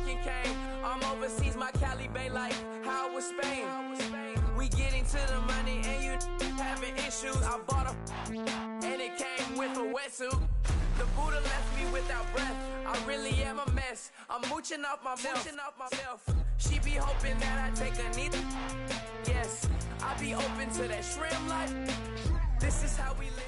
fucking cane. I'm overseas, my Cali Bay like how was Spain. We getting to the money and you having issues. I bought a and it came with a wetsuit. The Buddha left me without breath. I really am a mess. I'm mooching off myself. She be hoping that I take a knee. Yes, I be open to that shrimp life. This is how we live.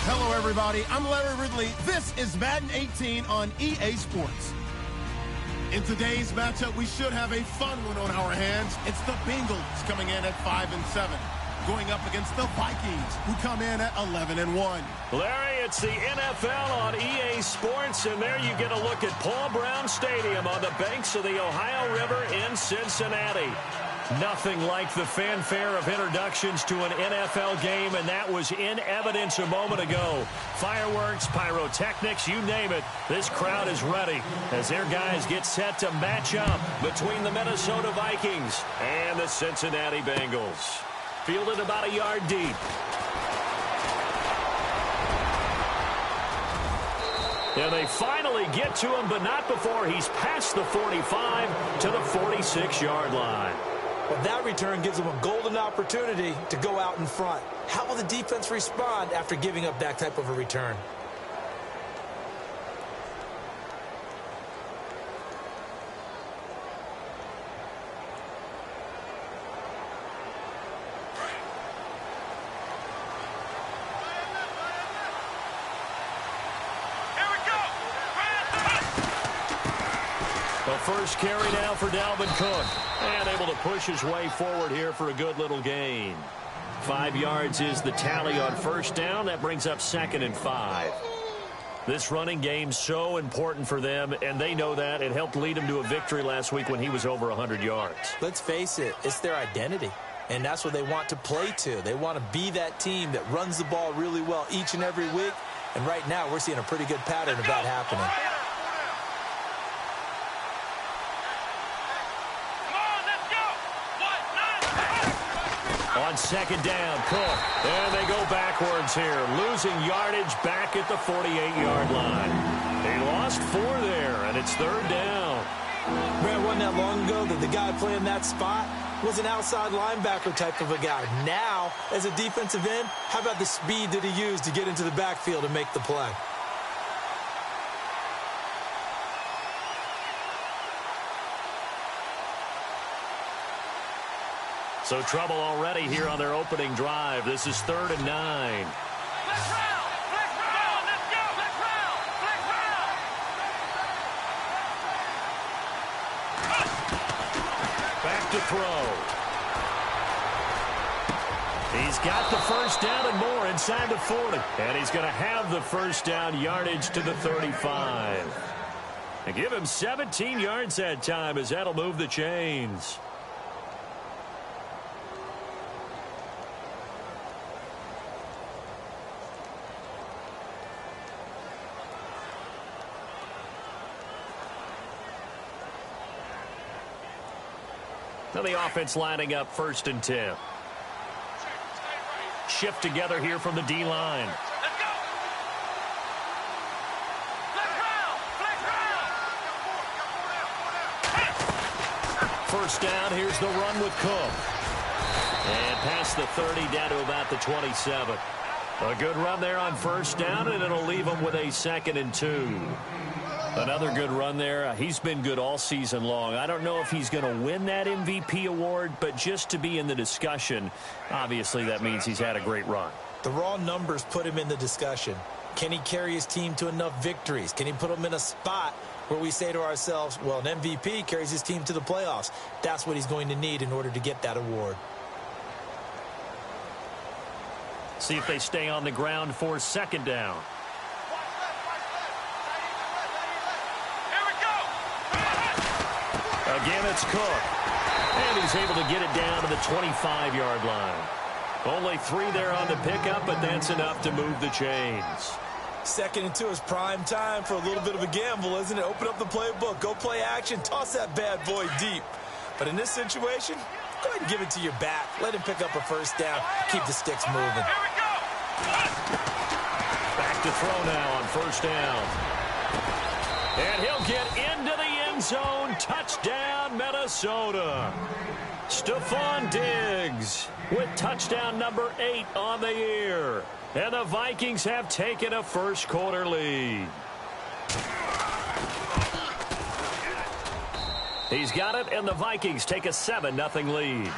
Hello, everybody. I'm Larry Ridley. This is Madden 18 on EA Sports. In today's matchup, we should have a fun one on our hands. It's the Bengals coming in at 5-7, going up against the Vikings, who come in at 11-1. Larry, it's the NFL on EA Sports, and there you get a look at Paul Brown Stadium on the banks of the Ohio River in Cincinnati. Nothing like the fanfare of introductions to an NFL game, and that was in evidence a moment ago. Fireworks, pyrotechnics, you name it. This crowd is ready as their guys get set to match up between the Minnesota Vikings and the Cincinnati Bengals. Fielded about a yard deep. And they finally get to him, but not before he's past the 45 to the 46-yard line. Well, that return gives them a golden opportunity to go out in front. How will the defense respond after giving up that type of a return? First carry now for Dalvin Cook. And able to push his way forward here for a good little gain. 5 yards is the tally on first down. That brings up 2nd and 5. This running game so important for them, and they know that. It helped lead them to a victory last week when he was over 100 yards. Let's face it, it's their identity. And that's what they want to play to. They want to be that team that runs the ball really well each and every week. And right now we're seeing a pretty good pattern of that happening. On 2nd down, Cook. And they go backwards here, losing yardage back at the 48-yard line. They lost 4 there, and it's 3rd down. Man, wasn't that long ago that the guy playing that spot was an outside linebacker type of a guy. Now, as a defensive end, how about the speed that he used to get into the backfield and make the play? So trouble already here on their opening drive. This is 3rd and 9. Back to throw. He's got the first down and more inside the 40. And he's going to have the first down yardage to the 35. And give him 17 yards that time as that'll move the chains. Now the offense lining up 1st and 10. Shift together here from the D-line. First down, here's the run with Cook. And past the 30 down to about the 27. A good run there on first down, and it'll leave them with a 2nd and 2. Another good run there. He's been good all season long. I don't know if he's going to win that MVP award, but just to be in the discussion, obviously that means he's had a great run. The raw numbers put him in the discussion. Can he carry his team to enough victories? Can he put them in a spot where we say to ourselves, well, an MVP carries his team to the playoffs. That's what he's going to need in order to get that award. See if they stay on the ground for 2nd down. Again, it's Cook. And he's able to get it down to the 25-yard line. Only 3 there on the pickup, but that's enough to move the chains. 2nd and 2 is prime time for a little bit of a gamble, isn't it? Open up the playbook, go play action, toss that bad boy deep. But in this situation, go ahead and give it to your back. Let him pick up a first down. Keep the sticks moving. Back to throw now on first down. And he'll get into the end zone. Touchdown, Minnesota. Stephon Diggs with touchdown number 8 on the year. And the Vikings have taken a first quarter lead. He's got it, and the Vikings take a 7-0 lead.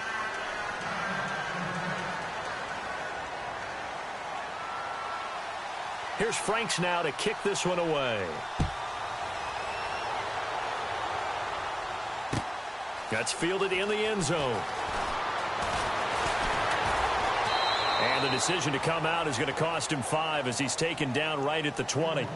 Here's Franks now to kick this one away. That's fielded in the end zone. And the decision to come out is going to cost him 5 as he's taken down right at the 20.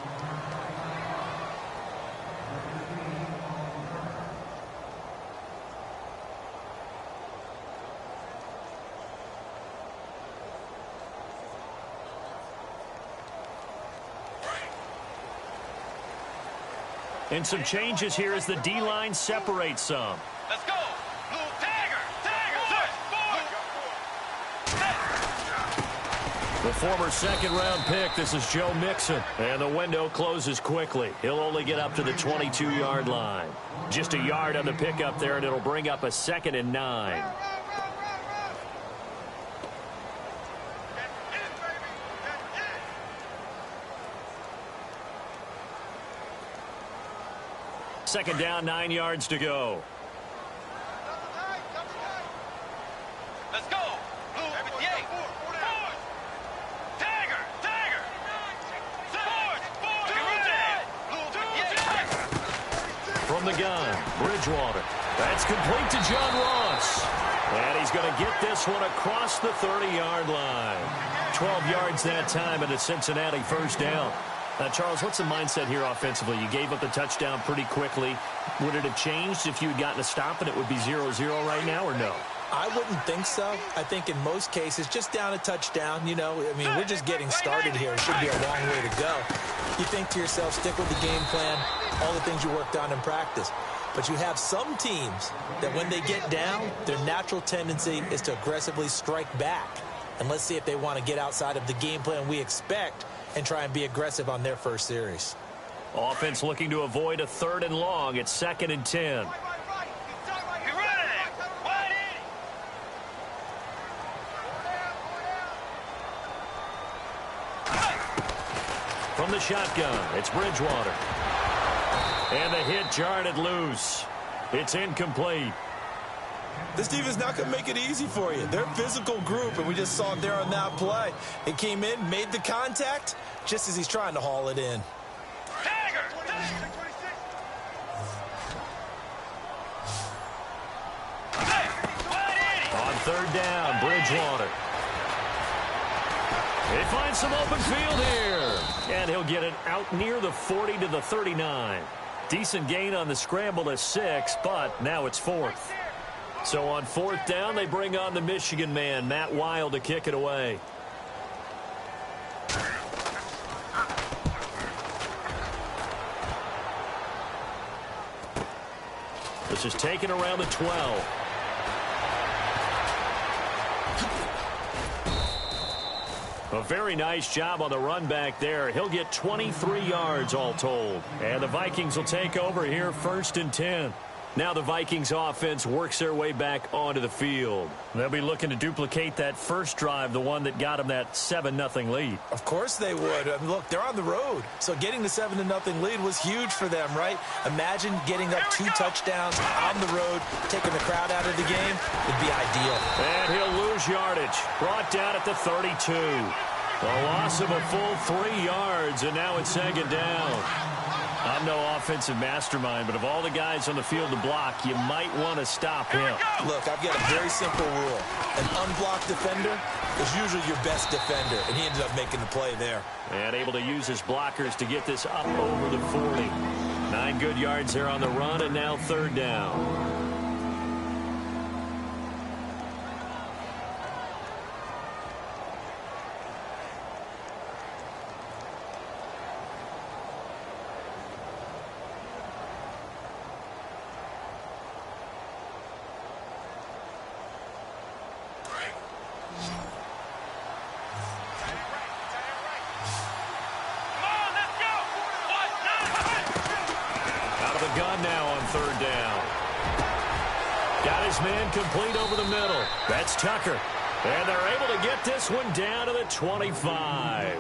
And some changes here as the D-line separates some. Let's go. Blue Tiger. The former second-round pick, this is Joe Mixon. And the window closes quickly. He'll only get up to the 22-yard line. Just a yard on the pickup there, and it'll bring up a 2nd and 9. Second down, 9 yards to go. Let's go. Blue 58. Tiger. From the gun, Bridgewater. That's complete to John Ross. And he's going to get this one across the 30-yard line. 12 yards that time and a Cincinnati first down. Charles, what's the mindset here offensively? You gave up the touchdown pretty quickly. Would it have changed if you had gotten a stop and it would be 0-0 right now, or no? I wouldn't think so. I think in most cases, just down a touchdown, you know, I mean, we're just getting started here. It should be a long way to go. You think to yourself, stick with the game plan, all the things you worked on in practice. But you have some teams that when they get down, their natural tendency is to aggressively strike back. And let's see if they want to get outside of the game plan we expect and try and be aggressive on their first series. Offense looking to avoid a 3rd and long. It's 2nd and 10. From the shotgun, it's Bridgewater. And the hit jarred it loose. It's incomplete. This defense is not going to make it easy for you. They're a physical group, and we just saw it there on that play. It came in, made the contact, just as he's trying to haul it in. On 3rd down, Bridgewater. He finds some open field here. And he'll get it out near the 40 to the 39. Decent gain on the scramble to 6, but now it's 4th. So on 4th down, they bring on the Michigan man, Matt Wild, to kick it away. This is taken around the 12. A very nice job on the run back there. He'll get 23 yards all told. And the Vikings will take over here 1st and 10. Now the Vikings offense works their way back onto the field. They'll be looking to duplicate that first drive, the one that got them that 7-0 lead. Of course they would. I mean, look, they're on the road. So getting the 7-0 lead was huge for them, right? Imagine getting up 2 touchdowns on the road, taking the crowd out of the game. It'd be ideal. And he'll lose yardage. Brought down at the 32. A loss of a full 3 yards, and now it's 2nd down. I'm no offensive mastermind, but of all the guys on the field to block, you might want to stop him. Look, I've got a very simple rule. An unblocked defender is usually your best defender, and he ended up making the play there. And able to use his blockers to get this up over the 40. 9 good yards there on the run, and now 3rd down. gun now on third down. Got his man complete over the middle. That's Tucker. And they're able to get this one down to the 25.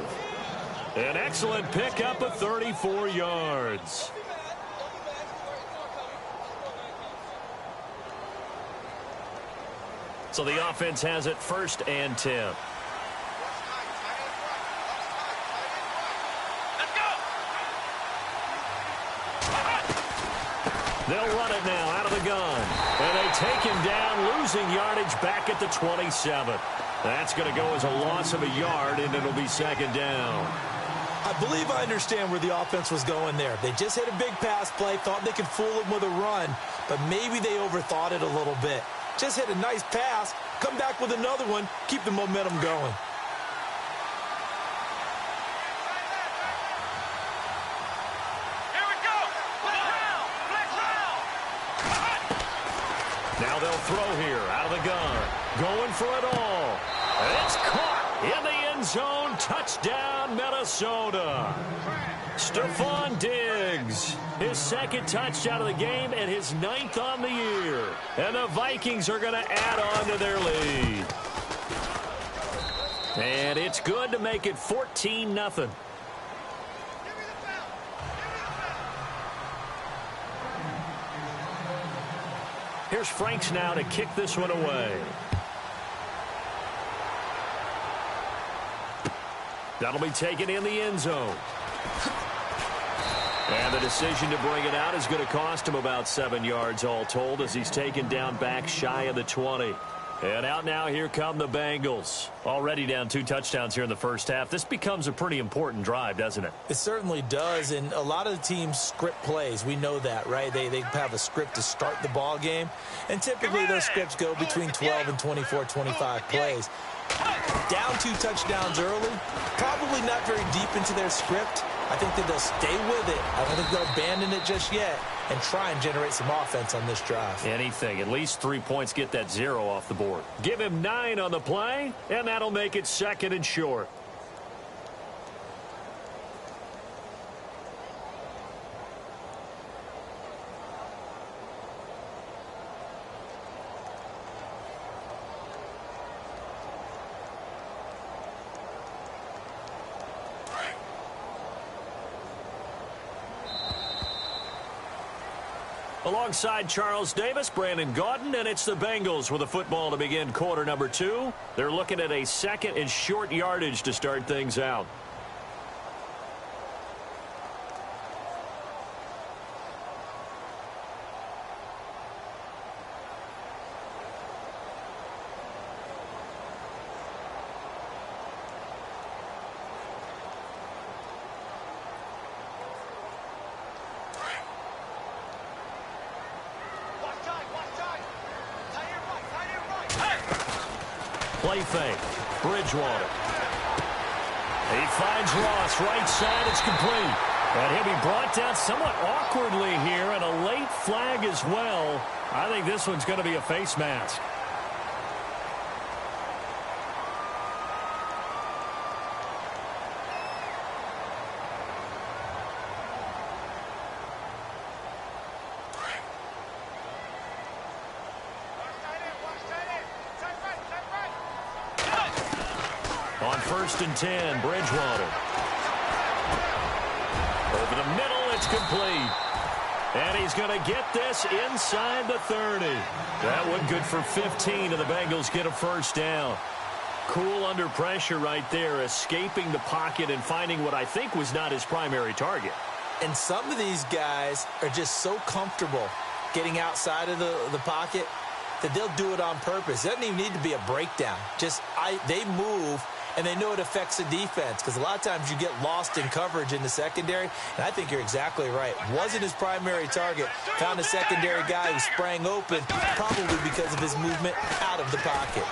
An excellent pickup of 34 yards. So the offense has it 1st and 10. They'll run it now out of the gun. And they take him down, losing yardage back at the 27. That's going to go as a loss of a yard, and it'll be 2nd down. I believe I understand where the offense was going there. They just hit a big pass play, thought they could fool him with a run, but maybe they overthought it a little bit. Just hit a nice pass, come back with another one, keep the momentum going. Here we go. Blitz round. Now they'll throw here out of the gun. Going for it all. And it's caught in the end zone. Touchdown, Minnesota. Stephon Diggs, his 2nd touchdown of the game and his 9th on the year. And the Vikings are going to add on to their lead. And it's good to make it 14-0. Here's Franks now to kick this one away. That'll be taken in the end zone. And the decision to bring it out is going to cost him about 7 yards all told as he's taken down back shy of the 20. And out now, here come the Bengals. Already down 2 touchdowns here in the first half. This becomes a pretty important drive, doesn't it? It certainly does, and a lot of the teams script plays. We know that, right? They have a script to start the ball game, and typically those scripts go between 12 and 24, 25 plays. Down 2 touchdowns early, probably not very deep into their script. I think that they'll stay with it. I don't think they'll abandon it just yet and try and generate some offense on this drive. Anything. At least 3 points, get that 0 off the board. Give him 9 on the play, and that'll make it 2nd and short. Alongside Charles Davis, Brandon Gaudin, and it's the Bengals with the football to begin quarter number 2. They're looking at a 2nd and short yardage to start things out. Play fake. Bridgewater. He finds Ross right side. It's complete. And he'll be brought down somewhat awkwardly here, and a late flag as well. I think this one's going to be a face mask. On 1st and 10, Bridgewater. Over the middle, it's complete. And he's going to get this inside the 30. That one good for 15, and the Bengals get a 1st down. Cool under pressure right there, escaping the pocket and finding what I think was not his primary target. And some of these guys are just so comfortable getting outside of the pocket that they'll do it on purpose. It doesn't even need to be a breakdown. They move, and they know it affects the defense because a lot of times you get lost in coverage in the secondary, and I think you're exactly right. Wasn't his primary target. Found a secondary guy who sprang open, probably because of his movement out of the pocket.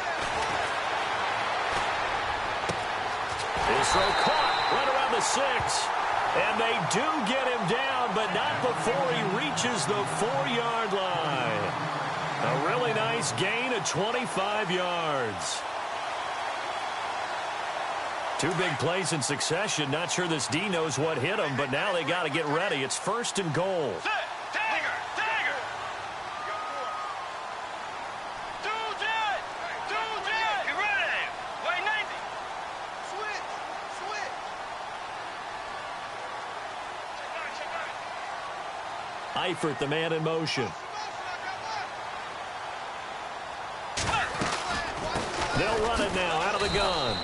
His throw caught right around the 6. And they do get him down, but not before he reaches the 4-yard line. A really nice gain of 25 yards. 2 big plays in succession. Not sure this D knows what hit him, but now they got to get ready. It's 1st and goal. Eifert, the man in motion. They'll run it now out of the gun.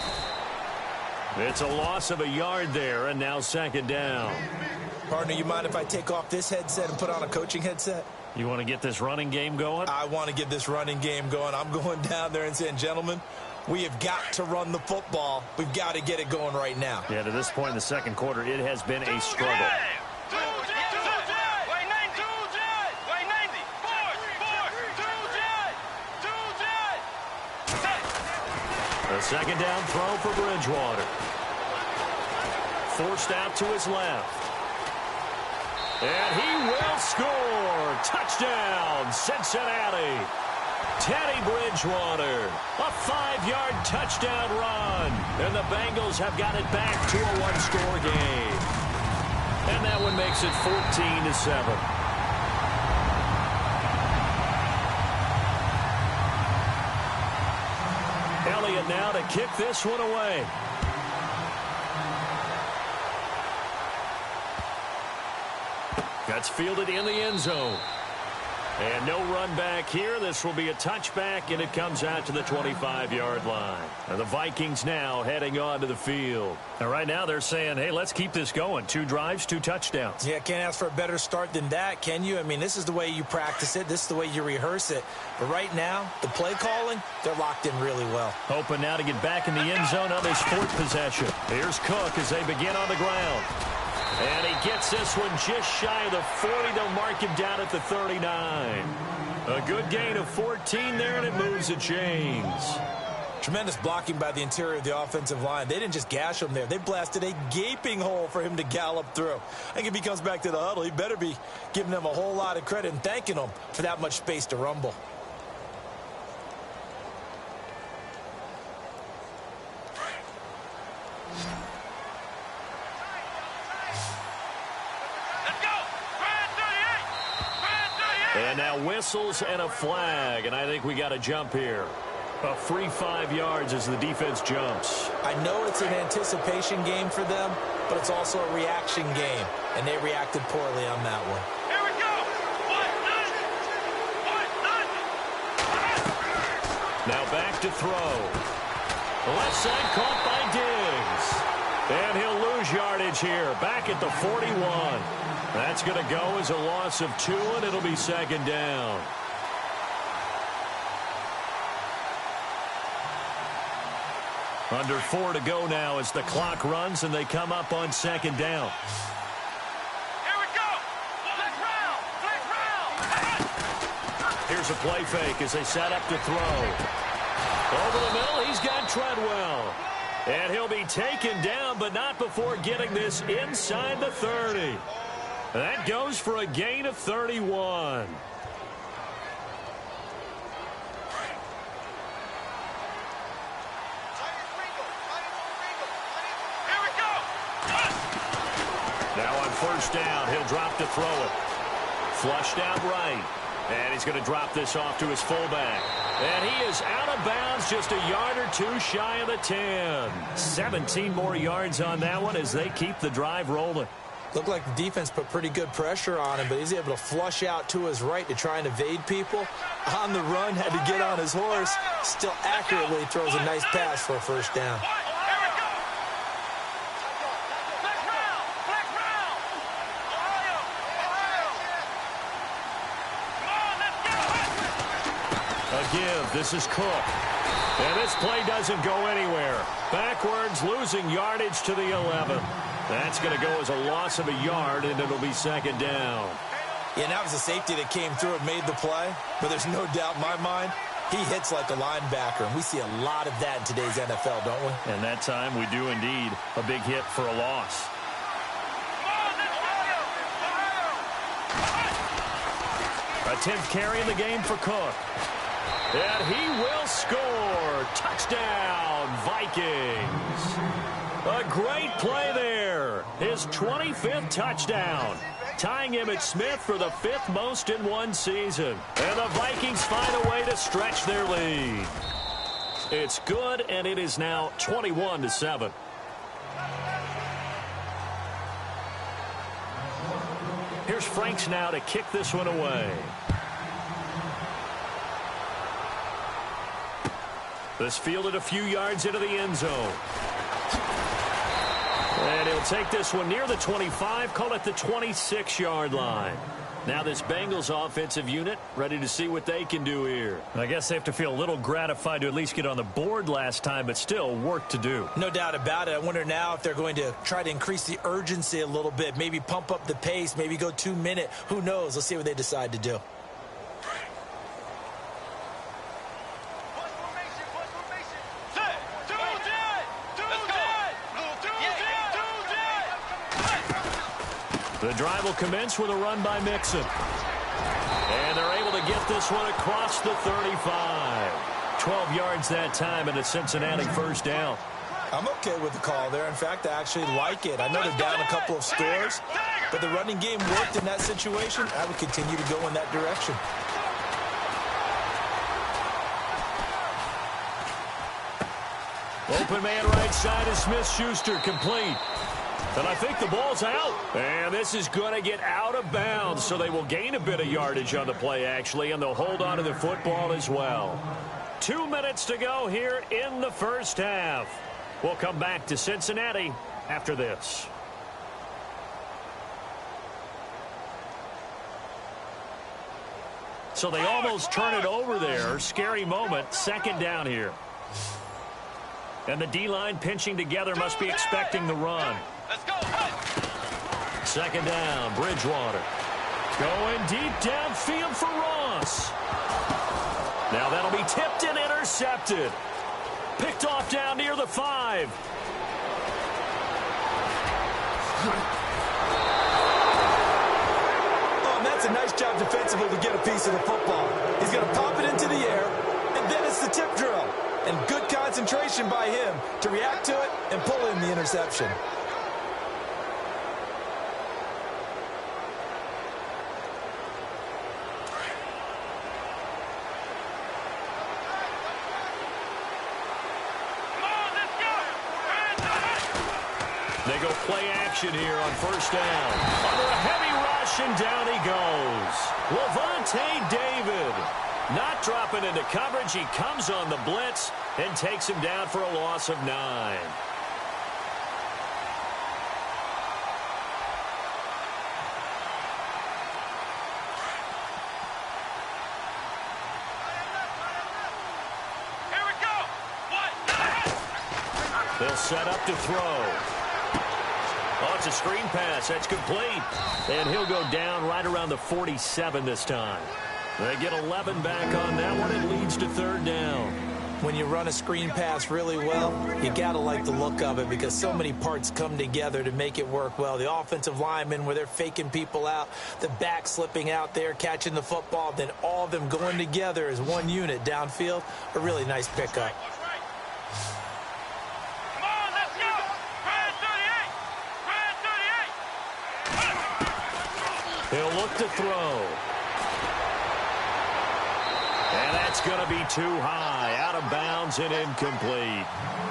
It's a loss of a yard there, and now second down. Partner, you mind if I take off this headset and put on a coaching headset? You want to get this running game going? I want to get this running game going. I'm going down there and saying, gentlemen, we have got to run the football. We've got to get it going right now. Yeah, to this point in the second quarter, it has been a struggle. A second down throw for Bridgewater. Forced out to his left. And he will score. Touchdown, Cincinnati. Teddy Bridgewater. A 5-yard touchdown run. And the Bengals have got it back to a one-score game. And that one makes it 14-7. Elliott now to kick this one away. That's fielded in the end zone. And no run back here. This will be a touchback, and it comes out to the 25-yard line. And the Vikings now heading onto the field. And right now they're saying, hey, let's keep this going. 2 drives, 2 touchdowns. Yeah, can't ask for a better start than that, can you? I mean, this is the way you practice it. This is the way you rehearse it. But right now, the play calling, they're locked in really well. Hoping now to get back in the end zone on his 4th possession. Here's Cook as they begin on the ground. And he gets this one just shy of the 40. They'll mark him down at the 39. A good gain of 14 there, and it moves the chains. Tremendous blocking by the interior of the offensive line. They didn't just gash him there. They blasted a gaping hole for him to gallop through. I think if he comes back to the huddle, he better be giving them a whole lot of credit and thanking them for that much space to rumble. And now whistles and a flag, and I think we got a jump here. A free 5 yards as the defense jumps. I know it's an anticipation game for them, but it's also a reaction game, and they reacted poorly on that one. Here we go. Now back to throw. Left side caught by Diggs. And he'll lose yardage here, back at the 41. That's going to go as a loss of 2, and it'll be second down. Under 4 to go now as the clock runs, and they come up on second down. Here we go. Flex round. Here's a play fake as they set up to throw. Over the middle, he's got Treadwell. And he'll be taken down, but not before getting this inside the 30. That goes for a gain of 31. Now on first down, he'll drop to throw it. Flushed out right. And he's going to drop this off to his fullback. And he is out of bounds, just a yard or 2 shy of the 10. 17 more yards on that one as they keep the drive rolling. Looked like the defense put pretty good pressure on him, but he's able to flush out to his right to try and evade people. On the run, had to get on his horse. Still accurately throws a nice pass for a first down. A give. This is Cook. And this play doesn't go anywhere. Backwards, losing yardage to the 11. That's going to go as a loss of a yard, and it'll be second down. Yeah, and that was a safety that came through and made the play. But there's no doubt in my mind, he hits like a linebacker. And we see a lot of that in today's NFL, don't we? And that time we do indeed. A big hit for a loss. A 10th carry in the game for Cook. And he will score. Touchdown, Vikings. A great play there. His 25th touchdown. Tying him at Smith for the 5th most in one season. And the Vikings find a way to stretch their lead. It's good, and it is now Here's Here's Franks now to kick this one away. This fielded a few yards into the end zone. And he'll take this one near the 25, call it the 26-yard line. Now this Bengals offensive unit ready to see what they can do here. I guess they have to feel a little gratified to at least get on the board last time, but still work to do. No doubt about it. I wonder now if they're going to try to increase the urgency a little bit, maybe pump up the pace, maybe go 2-minute. Who knows? Let's see what they decide to do. The drive will commence with a run by Mixon. And they're able to get this one across the 35. 12 yards that time, and a Cincinnati first down. I'm okay with the call there. In fact, I actually like it. I know they're down a couple of scores, but the running game worked in that situation. I would continue to go in that direction. Open man right side is Smith-Schuster, complete. And I think the ball's out. And this is going to get out of bounds, so they will gain a bit of yardage on the play, actually, and they'll hold on to the football as well. 2 minutes to go here in the first half. We'll come back to Cincinnati after this. So they almost turn it over there. Scary moment. Second down here. And the D-line pinching together, must be expecting the run. Let's go. Second down, Bridgewater. Going deep downfield for Ross. Now that'll be tipped and intercepted. Picked off down near the 5. Oh, and that's a nice job defensively to get a piece of the football. He's going to pop it into the air, and then it's the tip drill. And good concentration by him to react to it and pull in the interception. They go play action here on first down. Under a heavy rush, and down he goes. Lavonte David. Not dropping into coverage. He comes on the blitz and takes him down for a loss of 9. Here we go. They'll set up to throw. Oh, it's a screen pass. That's complete. And he'll go down right around the 47 this time. They get 11 back on that one. It leads to third down. When you run a screen pass really well, you got to like the look of it because so many parts come together to make it work well. The offensive linemen, where they're faking people out, the back slipping out there, catching the football, then all of them going together as one unit downfield. A really nice pickup. Come on, let's go. Red 38. He'll look to throw. And that's going to be too high, out of bounds and incomplete.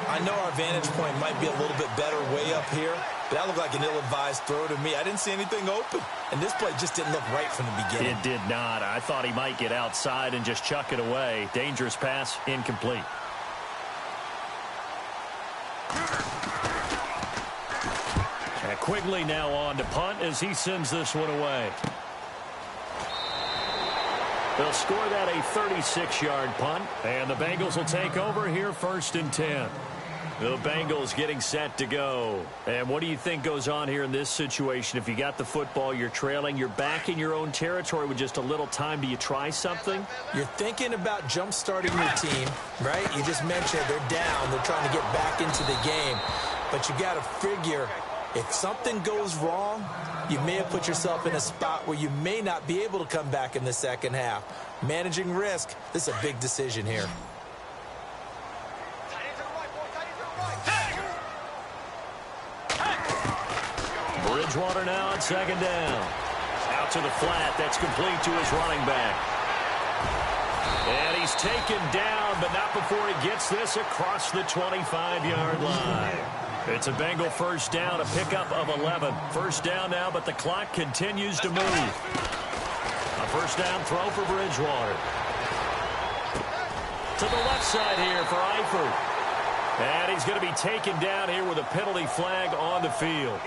I know our vantage point might be a little bit better way up here, but that looked like an ill-advised throw to me. I didn't see anything open, and this play just didn't look right from the beginning. It did not. I thought he might get outside and just chuck it away. Dangerous pass, incomplete. And Quigley now on to punt as he sends this one away. They'll score that a 36-yard punt, and the Bengals will take over here first and 10. The Bengals getting set to go. And what do you think goes on here in this situation? If you got the football, you're trailing, you're back in your own territory with just a little time. Do you try something? You're thinking about jump-starting your team, right? You just mentioned they're down. They're trying to get back into the game. But you got to figure if something goes wrong, you may have put yourself in a spot where you may not be able to come back in the second half. Managing risk, this is a big decision here. Bridgewater now on second down. Out to the flat. That's complete to his running back. And he's taken down, but not before he gets this across the 25-yard line. It's a Bengal first down, a pickup of 11. First down now, but the clock continues to move. A first down throw for Bridgewater. To the left side here for Eifert. And he's going to be taken down here with a penalty flag on the field.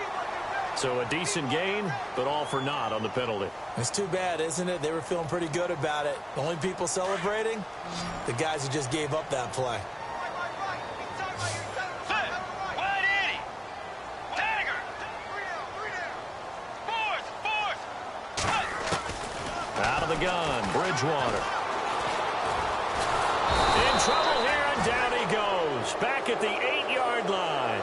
So a decent gain, but all for naught on the penalty. It's too bad, isn't it? They were feeling pretty good about it. The only people celebrating, the guys who just gave up that play. Out of the gun, Bridgewater. In trouble here, and down he goes. Back at the 8-yard line.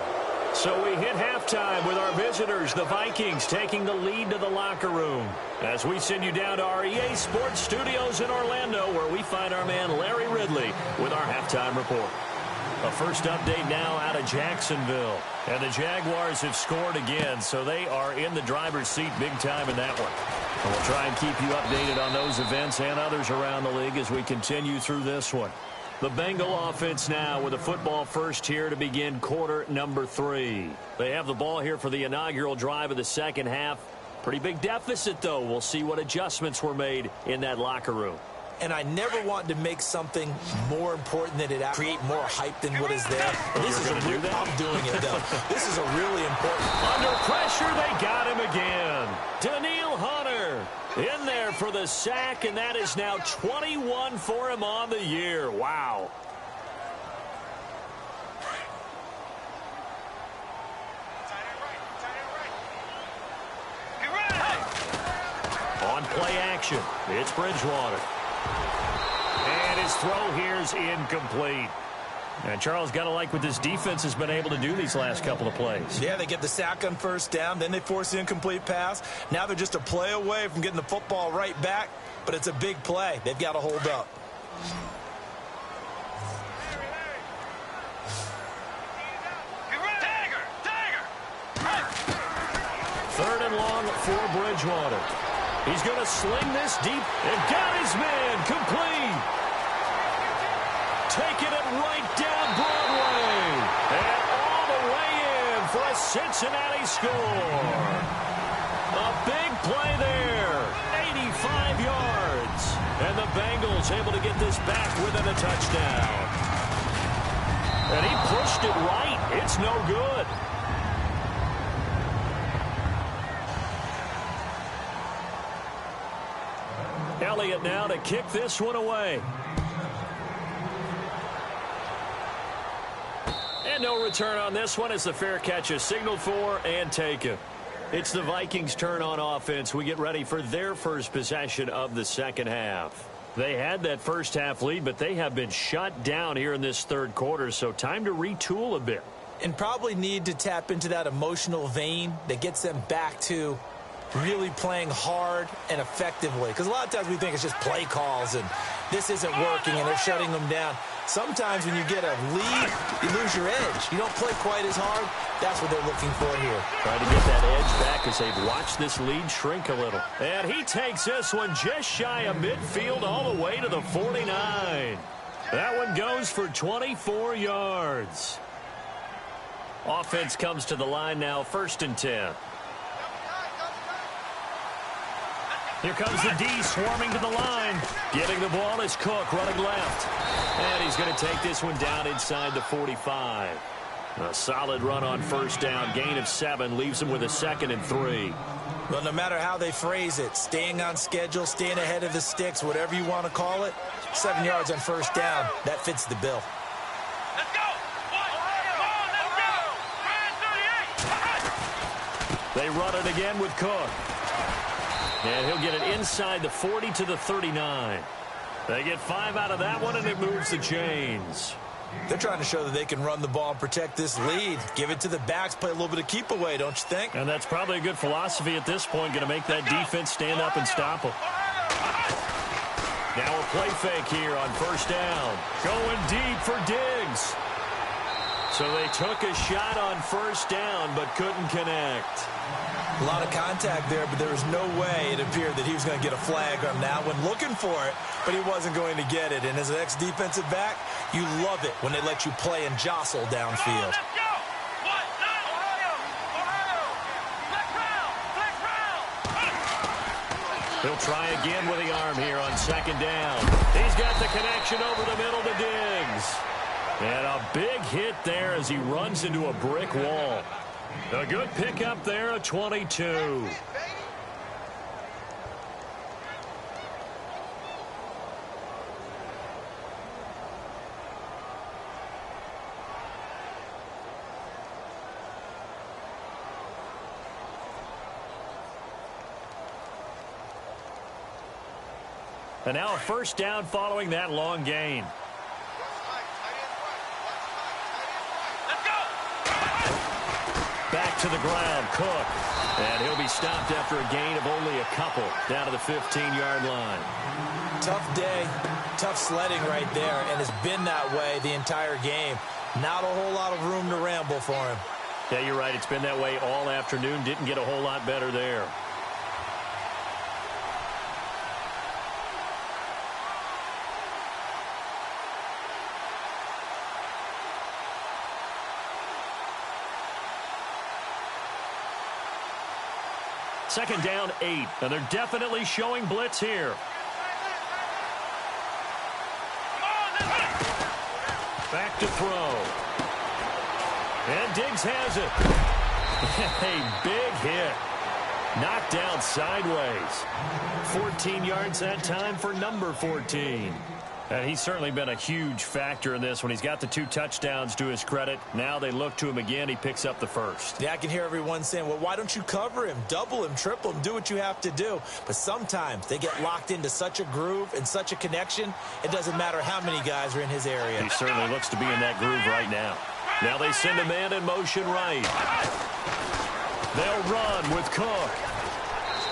So we hit halftime with our visitors, the Vikings, taking the lead to the locker room. As we send you down to our EA Sports Studios in Orlando, where we find our man Larry Ridley with our halftime report. A first update now out of Jacksonville. And the Jaguars have scored again, so they are in the driver's seat big time in that one. And we'll try and keep you updated on those events and others around the league as we continue through this one. The Bengal offense now with a football first here to begin quarter number 3. They have the ball here for the inaugural drive of the second half. Pretty big deficit, though. We'll see what adjustments were made in that locker room. And I never want to make something more important than it create more hype than what is there. This is I'm doing it, though. This is a really important. Under pressure, they got him again. Daniil Hunter in there for the sack, and that is now 21 for him on the year. Wow. On play action, it's Bridgewater. And his throw here is incomplete. And Charles, got to like what this defense has been able to do these last couple of plays. Yeah, they get the sack on first down, then they force the incomplete pass. Now they're just a play away from getting the football right back, but it's a big play. They've got to hold up. Third and long for Bridgewater. He's going to sling this deep and got his man complete. Taking it right down Broadway. And all the way in for a Cincinnati score. A big play there. 85 yards. And the Bengals able to get this back within a touchdown. And he pushed it right. It's no good. Elliott now to kick this one away. And no return on this one as the fair catch is signaled for and taken. It's the Vikings' turn on offense. We get ready for their first possession of the second half. They had that first half lead, but they have been shut down here in this third quarter, so time to retool a bit. And probably need to tap into that emotional vein that gets them back to really playing hard and effectively. Because a lot of times we think it's just play calls and this isn't working and they're shutting them down. Sometimes when you get a lead, you lose your edge. You don't play quite as hard. That's what they're looking for here. Trying to get that edge back as they've watched this lead shrink a little. And he takes this one just shy of midfield all the way to the 49. That one goes for 24 yards. Offense comes to the line now, 1st and 10. Here comes the D swarming to the line. Getting the ball is Cook running left. And he's going to take this one down inside the 45. A solid run on first down. Gain of 7 leaves him with a 2nd and 3. Well, no matter how they phrase it, staying on schedule, staying ahead of the sticks, whatever you want to call it, 7 yards on first down, that fits the bill. Let's go! Let's go! They run it again with Cook. And he'll get it inside the 40 to the 39. They get 5 out of that one, and it moves the chains. They're trying to show that they can run the ball and protect this lead. Give it to the backs, play a little bit of keep away, don't you think? And that's probably a good philosophy at this point, going to make that defense stand up and stop them. Now a play fake here on first down. Going deep for Diggs. So So they took a shot on first down but couldn't connect. A lot of contact there, but there was no way it appeared that he was going to get a flag on that one. Looking for it, but he wasn't going to get it. And as an ex-defensive back, you love it when they let you play and jostle downfield. Let's go! What? Ohio! Ohio! Flex round! Flex round! He'll try again with the arm here on second down. He's got the connection over the middle to Diggs. And a big hit there as he runs into a brick wall. A good pickup there, a 22. And now a first down following that long gain. Back to the ground, Cook. And he'll be stopped after a gain of only a couple down to the 15-yard line. Tough day, tough sledding right there, and it's been that way the entire game. Not a whole lot of room to ramble for him. Yeah, you're right. It's been that way all afternoon. Didn't get a whole lot better there. Second down, 8, and they're definitely showing blitz here. Back to throw. And Diggs has it. A big hit. Knocked down sideways. 14 yards that time for number 14. And he's certainly been a huge factor in this when he's got the 2 touchdowns to his credit. Now they look to him again. He picks up the first. Yeah, I can hear everyone saying, well, why don't you cover him, double him, triple him, do what you have to do. But sometimes they get locked into such a groove and such a connection, it doesn't matter how many guys are in his area. He certainly looks to be in that groove right now. Now they send a man in motion right. They'll run with Cook.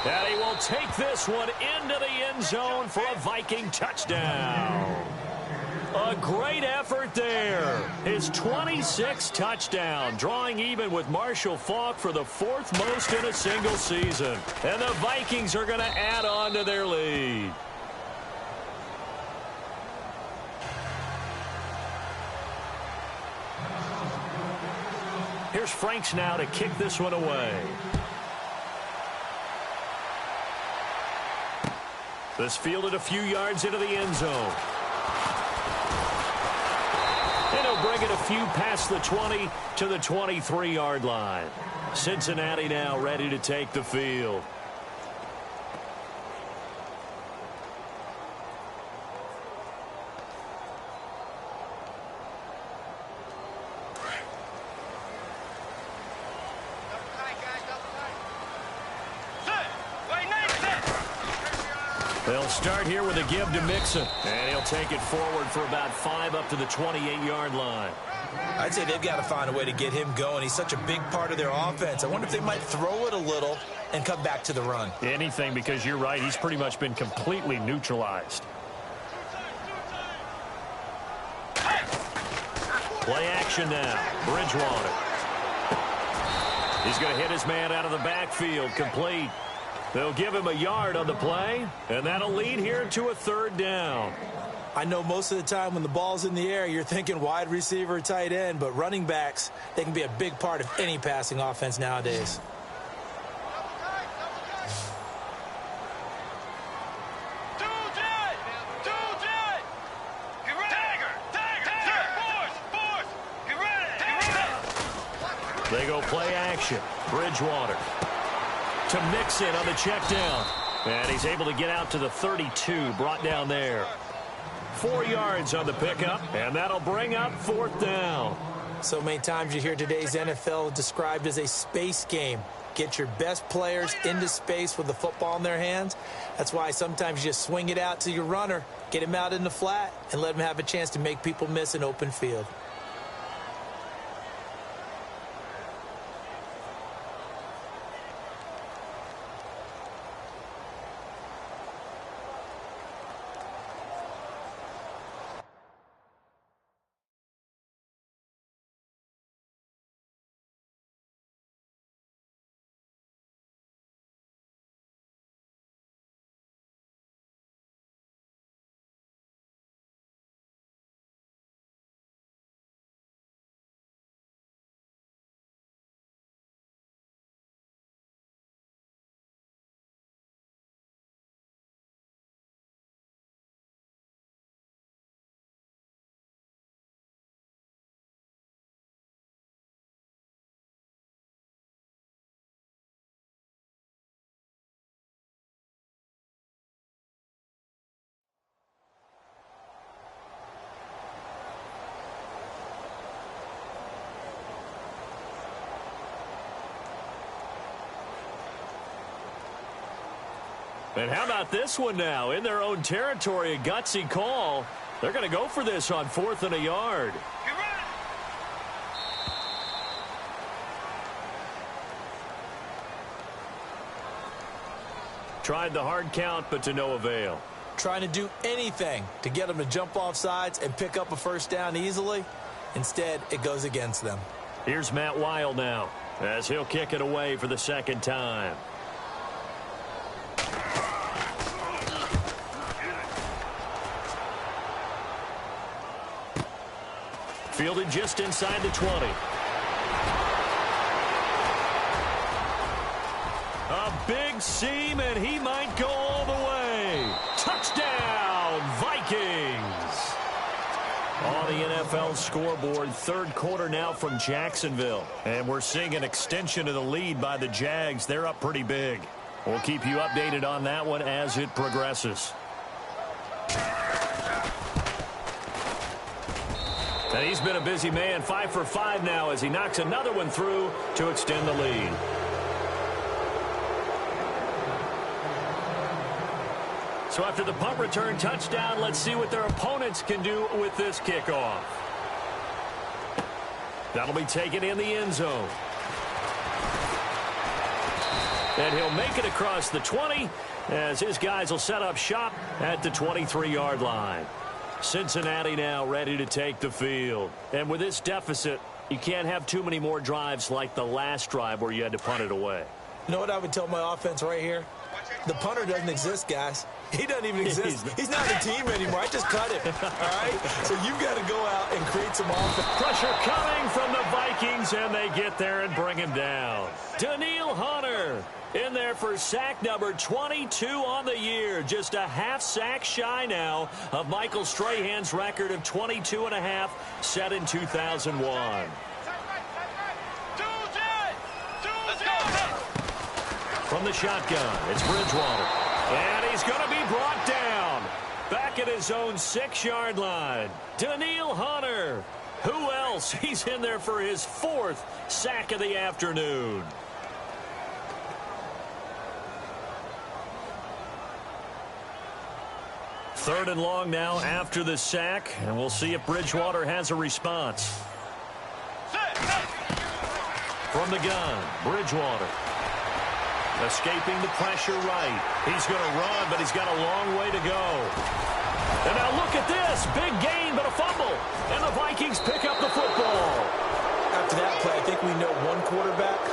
And he will take this one into the end zone for a Viking touchdown. A great effort there. His 26th touchdown, drawing even with Marshall Faulk for the 4th most in a single season. And the Vikings are going to add on to their lead. Here's Franks now to kick this one away. This fielded a few yards into the end zone. And he'll bring it a few past the 20 to the 23-yard line. Cincinnati now ready to take the field. They'll start here with a give to Mixon. And he'll take it forward for about 5 up to the 28-yard line. I'd say they've got to find a way to get him going. He's such a big part of their offense. I wonder if they might throw it a little and come back to the run. Anything, because you're right. He's pretty much been completely neutralized. Play action now. Bridgewater. He's going to hit his man out of the backfield. Complete. They'll give him a yard on the play, and that'll lead here to a 3rd down. I know most of the time when the ball's in the air, you're thinking wide receiver, tight end, but running backs, they can be a big part of any passing offense nowadays. They go play action. Bridgewater to Mixon on the check down. And he's able to get out to the 32, brought down there. 4 yards on the pickup, and that'll bring up 4th down. So many times you hear today's NFL described as a space game. Get your best players into space with the football in their hands. That's why sometimes you just swing it out to your runner, get him out in the flat, and let him have a chance to make people miss an open field. And how about this one now? In their own territory, a gutsy call. They're going to go for this on 4th and a yard. Tried the hard count, but to no avail. Trying to do anything to get them to jump off sides and pick up a first down easily. Instead, it goes against them. Here's Matt Weil now, as he'll kick it away for the second time. Fielded just inside the 20. A big seam, and he might go all the way. Touchdown, Vikings! On the NFL scoreboard, third quarter now from Jacksonville. And we're seeing an extension of the lead by the Jags. They're up pretty big. We'll keep you updated on that one as it progresses. And he's been a busy man, 5 for 5 now as he knocks another one through to extend the lead. So after the punt return touchdown, let's see what their opponents can do with this kickoff. That'll be taken in the end zone. And he'll make it across the 20 as his guys will set up shop at the 23-yard line. Cincinnati now ready to take the field. And with this deficit, you can't have too many more drives like the last drive where you had to punt it away. You know what I would tell my offense right here? The punter doesn't exist, guys. He doesn't even exist. He's not a team anymore. I just cut him. All right? So you've got to go out and create some offense. Pressure coming from the Vikings, and they get there and bring him down. Danielle Hunter in there for sack number 22 on the year. Just a half sack shy now of Michael Strahan's record of 22.5 set in 2001. From the shotgun, it's Bridgewater. And he's going to be brought down. Back at his own 6-yard line. Danielle Hunter. Who else? He's in there for his 4th sack of the afternoon. Third and long now after the sack. And we'll see if Bridgewater has a response. From the gun, Bridgewater. Escaping the pressure right. He's going to run, but he's got a long way to go. And now look at this. Big gain, but a fumble. And the Vikings pick up the football. After that play, I think we know one quarterback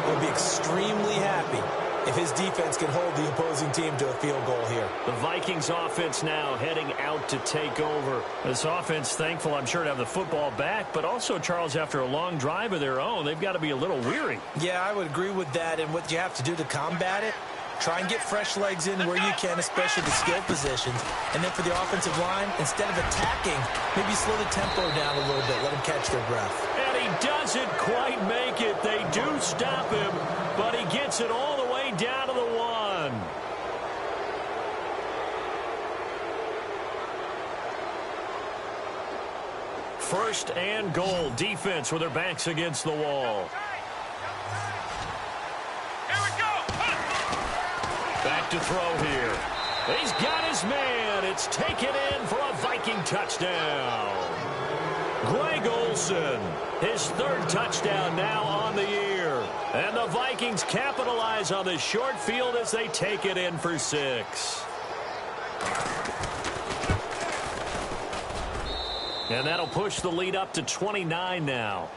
will be extremely happy if his defense can hold the opposing team to a field goal here. The Vikings offense now heading out to take over. This offense thankful, I'm sure, to have the football back, but also, Charles, after a long drive of their own, they've got to be a little weary. Yeah, I would agree with that, and what you have to do to combat it, try and get fresh legs in where you can, especially the skill positions. And then for the offensive line, instead of attacking, maybe slow the tempo down a little bit, let them catch their breath. And he doesn't quite make it. They do stop him, but he gets it all the way down to the 1. First and goal. Defense with their backs against the wall. Back to throw here. He's got his man. It's taken in for a Viking touchdown. Greg Olsen, his 3rd touchdown now on the year. And the Vikings capitalize on the short field as they take it in for 6. And that'll push the lead up to 29 now.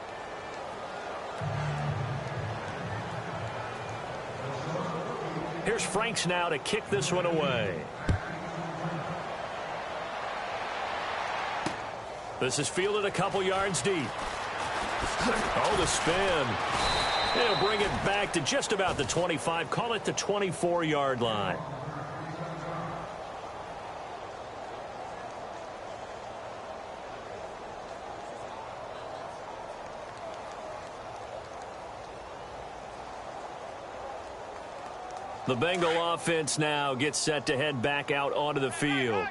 Here's Franks now to kick this one away. This is fielded a couple yards deep. Oh, the spin. He'll bring it back to just about the 25. Call it the 24-yard line. The Bengal offense now gets set to head back out onto the field.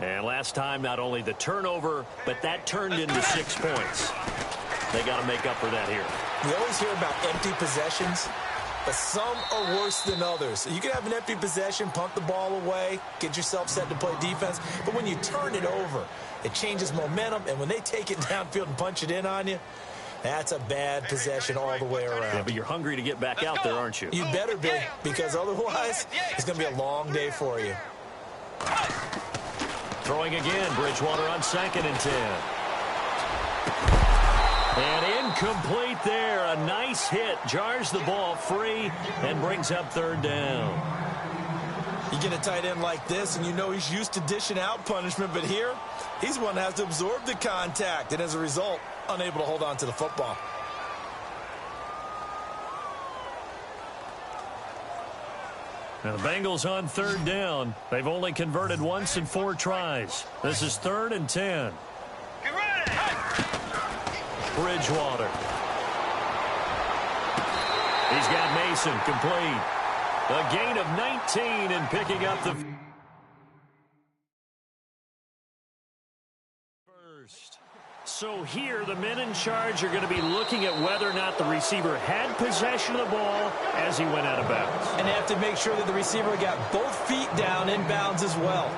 And last time, not only the turnover, but that turned into 6 points. They got to make up for that here. We always hear about empty possessions. but some are worse than others. You can have an empty possession, punt the ball away, get yourself set to play defense, but when you turn it over, it changes momentum, and when they take it downfield and punch it in on you, that's a bad possession all the way around. Yeah, but you're hungry to get back out there, aren't you? You better be, because otherwise, it's going to be a long day for you. Throwing again, Bridgewater on 2nd and 10. And incomplete there. A nice hit. Jars the ball free and brings up 3rd down. You get a tight end like this, and you know he's used to dishing out punishment, but here, he's one that has to absorb the contact, and as a result, unable to hold on to the football. Now the Bengals on 3rd down. They've only converted once in 4 tries. This is 3rd and 10. Get ready! Bridgewater. He's got Mason complete. A gain of 19 and picking up the first. So here the men in charge are going to be looking at whether or not the receiver had possession of the ball as he went out of bounds. And they have to make sure that the receiver got both feet down in bounds as well.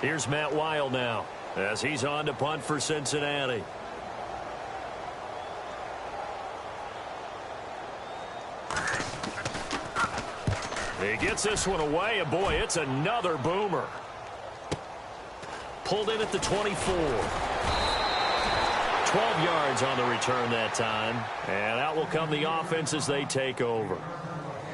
Here's Matt Weil now as he's on to punt for Cincinnati. He gets this one away, and boy, it's another boomer. Pulled in at the 24. 12 yards on the return that time, and out will come the offense as they take over.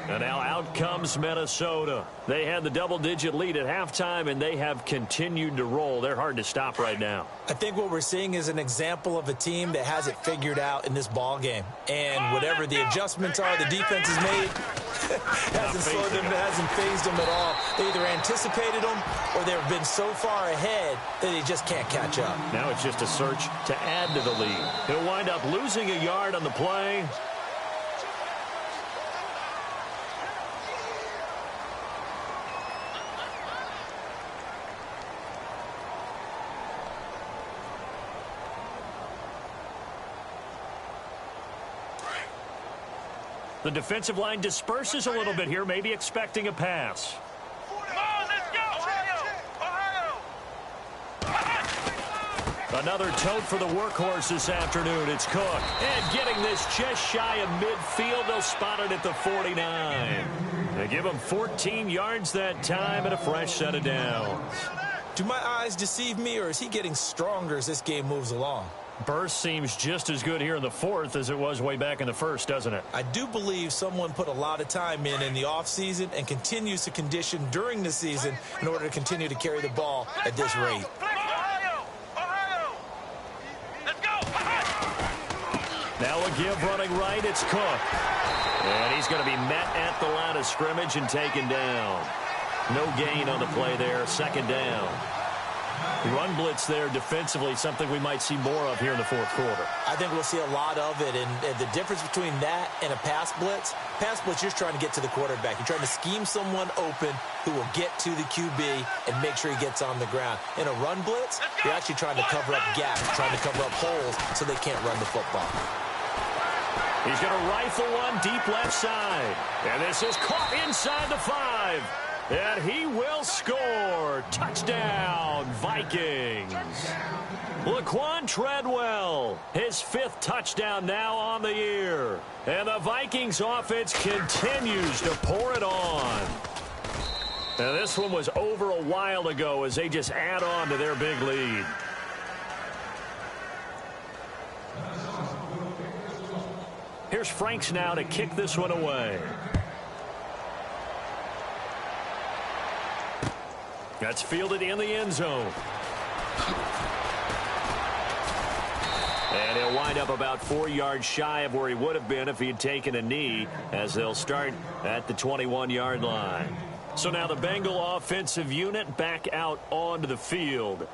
And now out comes Minnesota. They had the double-digit lead at halftime, and they have continued to roll. They're hard to stop right now. I think what we're seeing is an example of a team that has it figured out in this ball game. And whatever the adjustments are the defense has made, hasn't slowed them, hasn't phased them at all. They either anticipated them or they've been so far ahead that they just can't catch up. Now it's just a search to add to the lead. He'll wind up losing a yard on the play. The defensive line disperses a little bit here, maybe expecting a pass. Come on, let's go! Ohio! Another tote for the workhorse this afternoon. It's Cook. And getting this just shy of midfield. They'll spot it at the 49. They give him 14 yards that time and a fresh set of downs. Do my eyes deceive me, or is he getting stronger as this game moves along? Burst seems just as good here in the 4th as it was way back in the 1st, doesn't it? I do believe someone put a lot of time in the offseason and continues to condition during the season in order to continue to carry the ball at this rate. Ohio! Ohio! Let's go! Now a give running right, it's Cook. And he's going to be met at the line of scrimmage and taken down. No gain on the play there, 2nd down. Run blitz there defensively, something we might see more of here in the 4th quarter. I think we'll see a lot of it, and the difference between that and a pass blitz, you're just trying to get to the quarterback. You're trying to scheme someone open who will get to the QB and make sure he gets on the ground. In a run blitz, you're actually trying to cover up gaps, trying to cover up holes so they can't run the football. He's going to rifle one deep left side. And this is caught inside the 5. And he will score. Touchdown, Vikings. Laquan Treadwell, his 5th touchdown now on the year. And the Vikings offense continues to pour it on. And this one was over a while ago as they just add on to their big lead. Here's Franks now to kick this one away. That's fielded in the end zone. And he'll wind up about 4 yards shy of where he would have been if he had taken a knee, as they'll start at the 21-yard line. So now the Bengal offensive unit back out onto the field.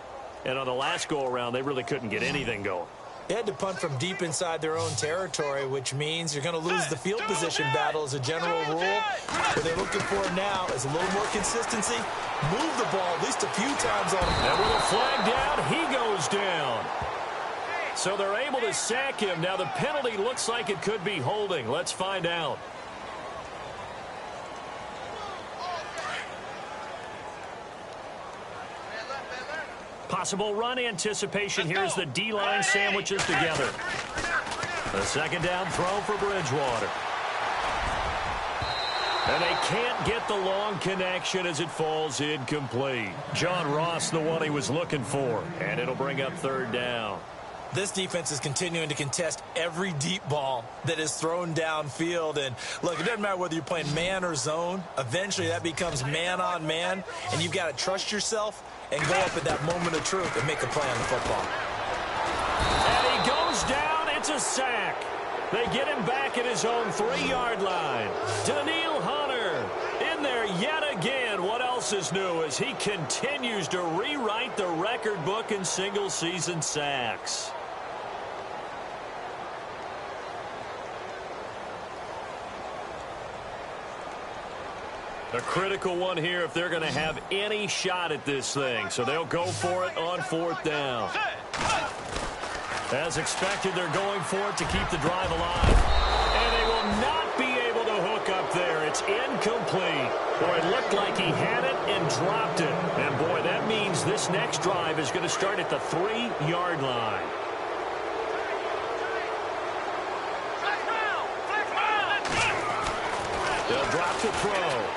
And on the last go-around, they really couldn't get anything going. They had to punt from deep inside their own territory, which means you're going to lose the field position battle as a general rule. What they're looking for now is a little more consistency. Move the ball at least a few times on him. And with a flag down, he goes down. So they're able to sack him. Now the penalty looks like it could be holding. Let's find out. Possible run anticipation. Here's the D-line sandwiches together. A second down throw for Bridgewater. And they can't get the long connection as it falls incomplete. John Ross, the one he was looking for. And it'll bring up third down. This defense is continuing to contest every deep ball that is thrown downfield. And, look, it doesn't matter whether you're playing man or zone. Eventually that becomes man on man, and you've got to trust yourself and go up at that moment of truth and make a play on the football. And he goes down. It's a sack. They get him back at his own 3-yard line. Daniil Hunter in there yet again. What else is new as he continues to rewrite the record book in single-season sacks. A critical one here if they're going to have any shot at this thing. So they'll go for it on fourth down. As expected, they're going for it to keep the drive alive. And they will not be able to hook up there. It's incomplete. Boy, it looked like he had it and dropped it. And, boy, that means this next drive is going to start at the 3-yard line. They'll drop to throw.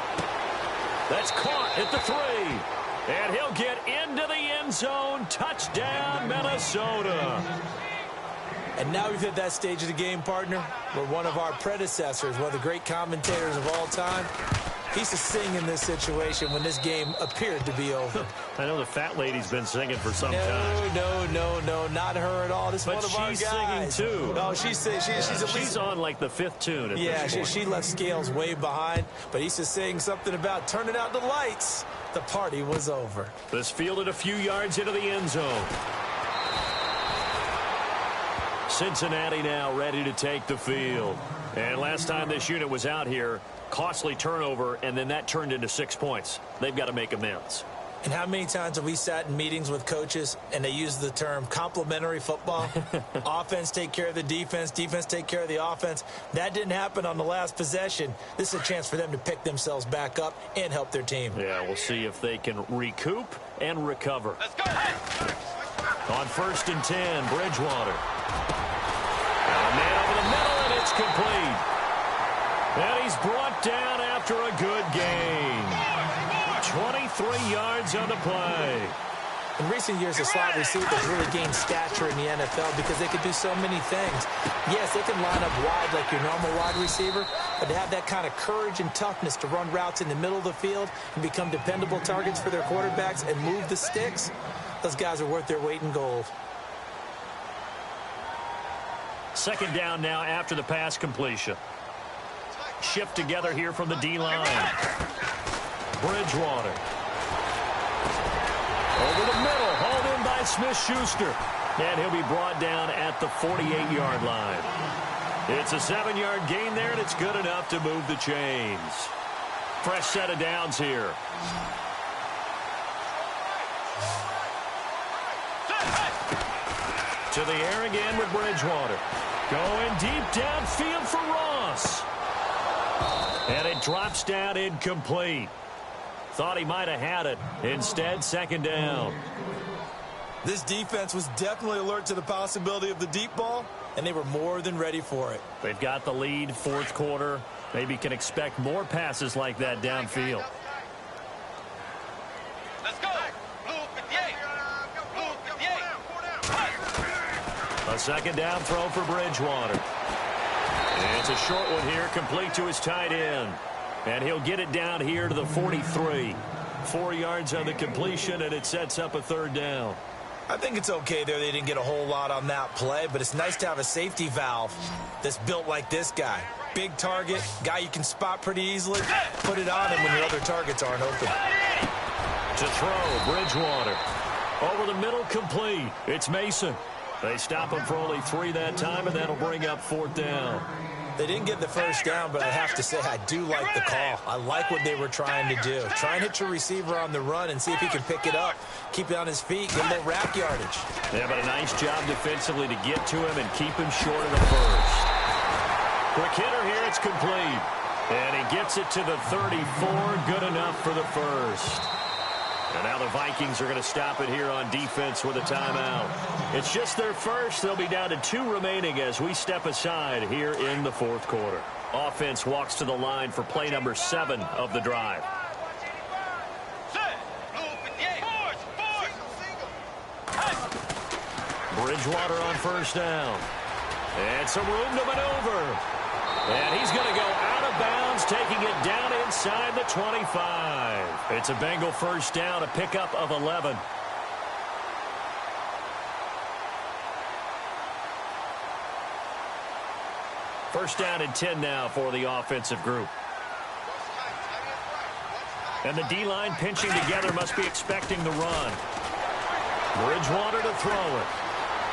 That's caught at the 3. And he'll get into the end zone. Touchdown, Minnesota. And now we've hit that stage of the game, partner, where one of our predecessors, one of the great commentators of all time, he used to sing in this situation when this game appeared to be over. I know the fat lady's been singing for some time. No, not her at all. This is one of our guys. But she's singing, too. No, she's on, like, the 5th tune at this point. She left Scales way behind, but he used to sing something about turning out the lights. The party was over. This fielded a few yards into the end zone. Cincinnati now ready to take the field. And last time this unit was out here, costly turnover, and then that turned into 6 points. They've got to make amends. And how many times have we sat in meetings with coaches and they use the term complementary football? Offense take care of the defense, defense take care of the offense. That didn't happen on the last possession. This is a chance for them to pick themselves back up and help their team. Yeah, we'll see if they can recoup and recover. Let's go. On 1st and 10, Bridgewater. A man over the middle, and it's complete. And he's brought down after a good gain. 23 yards on the play. In recent years, the slot receivers really gained stature in the NFL because they could do so many things. Yes, they can line up wide like your normal wide receiver, but to have that kind of courage and toughness to run routes in the middle of the field and become dependable targets for their quarterbacks and move the sticks, those guys are worth their weight in gold. Second down now after the pass completion. Shift together here from the D-line. Bridgewater. Over the middle, hauled in by Smith-Schuster. And he'll be brought down at the 48-yard line. It's a 7-yard gain there, and it's good enough to move the chains. Fresh set of downs here. To the air again with Bridgewater. Going deep downfield for Ross. And it drops down incomplete. Thought he might have had it. Instead, second down. This defense was definitely alert to the possibility of the deep ball, and they were more than ready for it. They've got the lead, fourth quarter. Maybe can expect more passes like that downfield. Let's go. Blue 58. Blue 58. A second down throw for Bridgewater. And it's a short one here, complete to his tight end. And he'll get it down here to the 43. 4 yards on the completion, and it sets up a third down. I think it's okay there. They didn't get a whole lot on that play, but it's nice to have a safety valve that's built like this guy. Big target, guy you can spot pretty easily. Put it on him when your other targets aren't open. To throw, Bridgewater. Over the middle, complete. It's Mason. They stop him for only 3 that time, and that'll bring up 4th down. They didn't get the first down, but I have to say I do like the call. I like what they were trying to do. Try and hit your receiver on the run and see if he can pick it up, keep it on his feet, get a little rack yardage. Yeah, but a nice job defensively to get to him and keep him short of the first. Quick hitter here, it's complete. And he gets it to the 34, good enough for the first. And now the Vikings are going to stop it here on defense with a timeout. It's just their first. They'll be down to 2 remaining as we step aside here in the 4th quarter. Offense walks to the line for play number 7 of the drive. Bridgewater on first down. And some room to maneuver. And he's going to go out of bounds, taking it down inside the 25. It's a Bengal first down, a pickup of 11. First down and 10 now for the offensive group. And the D-line pinching together, must be expecting the run. Bridgewater to throw it.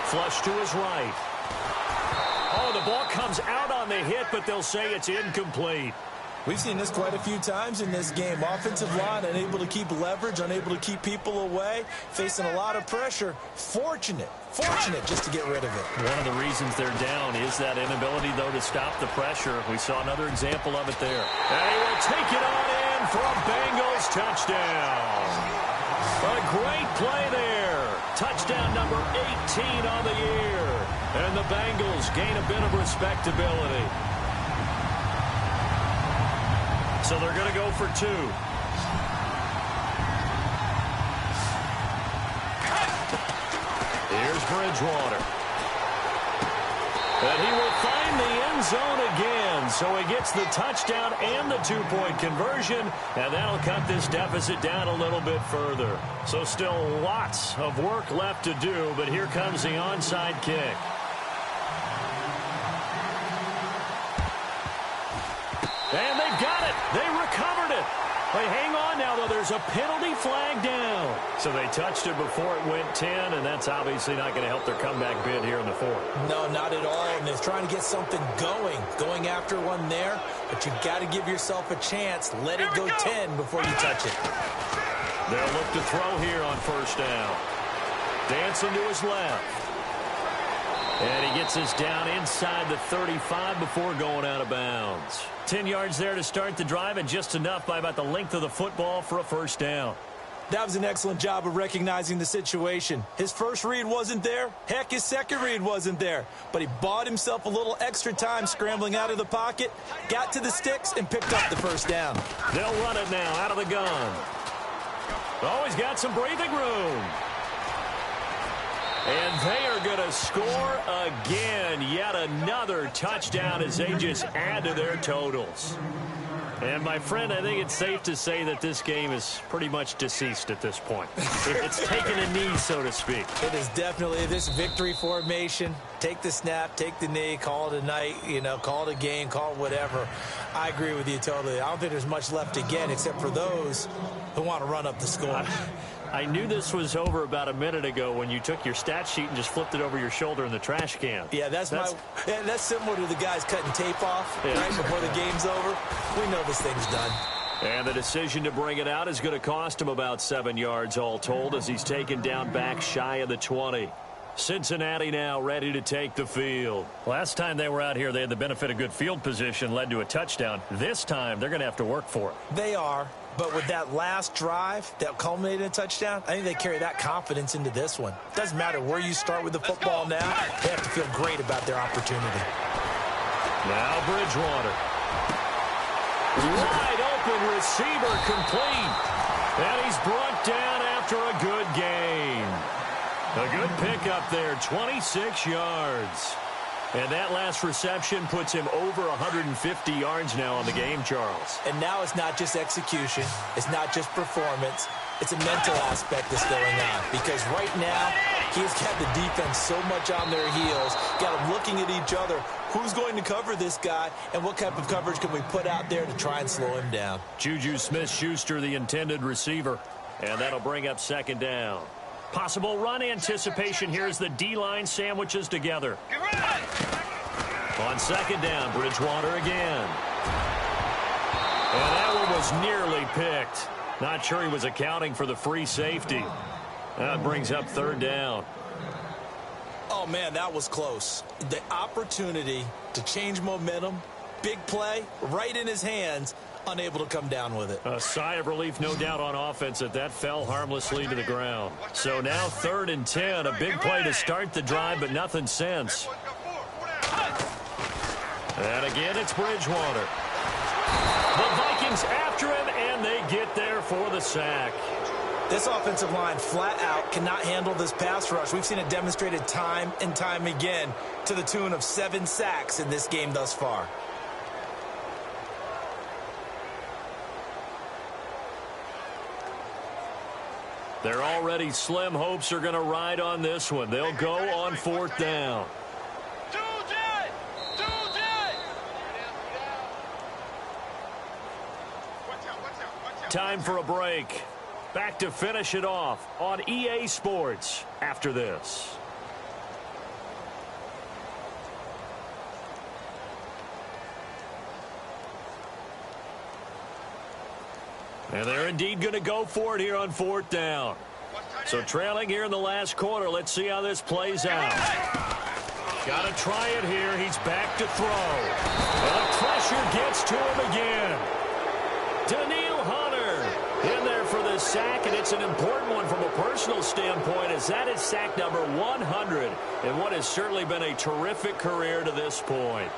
Flush to his right. Oh, the ball comes out on the hit, but they'll say it's incomplete. We've seen this quite a few times in this game. Offensive line unable to keep leverage, unable to keep people away, facing a lot of pressure. Fortunate just to get rid of it. One of the reasons they're down is that inability, though, to stop the pressure. We saw another example of it there. And he will take it on in for a Bengals touchdown. A great play there. Touchdown number 18 on the year. And the Bengals gain a bit of respectability. So they're going to go for 2. Here's Bridgewater. And he will find the end zone again. So he gets the touchdown and the 2-point conversion. And that'll cut this deficit down a little bit further. So still lots of work left to do. But here comes the onside kick. And they've got it. They recovered it. They hang on now, though. There's a penalty flag down. So they touched it before it went 10, and that's obviously not going to help their comeback bid here in the 4th. No, not at all. And they're trying to get something going after one there. But you've got to give yourself a chance. Let it go 10 before you touch it. They'll look to throw here on first down. Dancing to his left. And he gets us down inside the 35 before going out of bounds. 10 yards there to start the drive, and just enough by about the length of the football for a first down. That was an excellent job of recognizing the situation. His first read wasn't there. Heck, his second read wasn't there. But he bought himself a little extra time scrambling out of the pocket, got to the sticks, and picked up the first down. They'll run it now out of the gun. Oh, he's got some breathing room. And they are going to score again. Yet another touchdown as they just add to their totals. And, my friend, I think it's safe to say that this game is pretty much deceased at this point. It's taken a knee, so to speak. It is definitely this victory formation. Take the snap, take the knee, call it a night, call it a game, call it whatever. I agree with you totally. I don't think there's much left to get except for those who want to run up the score. I knew this was over about a minute ago when you took your stat sheet and just flipped it over your shoulder in the trash can. Yeah, that's similar to the guys cutting tape off right before the game's over. We know this thing's done. And the decision to bring it out is going to cost him about 7 yards all told as he's taken down back shy of the 20. Cincinnati now ready to take the field. Last time they were out here, they had the benefit of good field position, led to a touchdown. This time, they're going to have to work for it. They are. But with that last drive that culminated in a touchdown, I think they carry that confidence into this one. Doesn't matter where you start with the football now. They have to feel great about their opportunity. Now Bridgewater. Wide open receiver complete. And he's brought down after a good gain. A good pickup there, 26 yards. And that last reception puts him over 150 yards now on the game, Charles. And now it's not just execution. It's not just performance. It's a mental aspect that's going on. Because right now, he's got the defense so much on their heels. Got them looking at each other. Who's going to cover this guy? And what type of coverage can we put out there to try and slow him down? Juju Smith-Schuster, the intended receiver. And that'll bring up second down. Possible run anticipation here as the D-line sandwiches together. On second down, Bridgewater again. And that one was nearly picked. Not sure he was accounting for the free safety. That brings up third down. Oh, man, that was close. The opportunity to change momentum, big play, right in his hands, unable to come down with it. A sigh of relief, no doubt, on offense that fell harmlessly to the ground. So now 3rd and 10, a big play to start the drive, but nothing since. And again, it's Bridgewater. The Vikings after him, and they get there for the sack. This offensive line flat out cannot handle this pass rush. We've seen it demonstrated time and time again to the tune of 7 sacks in this game thus far. Their already slim hopes are going to ride on this one. They'll go on 4th down. Time for a break. Back to finish it off on EA Sports after this. And they're indeed going to go for it here on 4th down. So trailing here in the last quarter. Let's see how this plays out. Got to try it here. He's back to throw. And the pressure gets to him again. Daniil Hunter in there for the sack, and it's an important one from a personal standpoint, as that is sack number 100 in what has certainly been a terrific career to this point.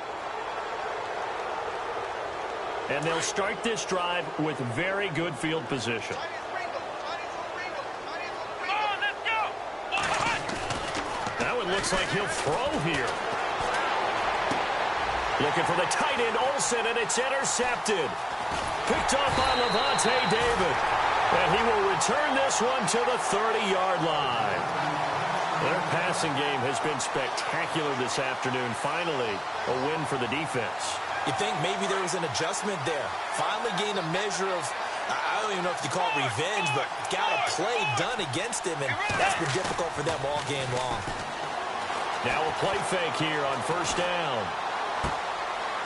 And they'll start this drive with very good field position. That one looks like he'll throw here. Looking for the tight end, Olsen, and it's intercepted. Picked off by Levante David. And he will return this one to the 30-yard line. Their passing game has been spectacular this afternoon. Finally, a win for the defense. You think maybe there was an adjustment there. Finally gained a measure of, I don't even know if you call it revenge, but got a play done against him, and that's been difficult for them all game long. Now a play fake here on 1st down.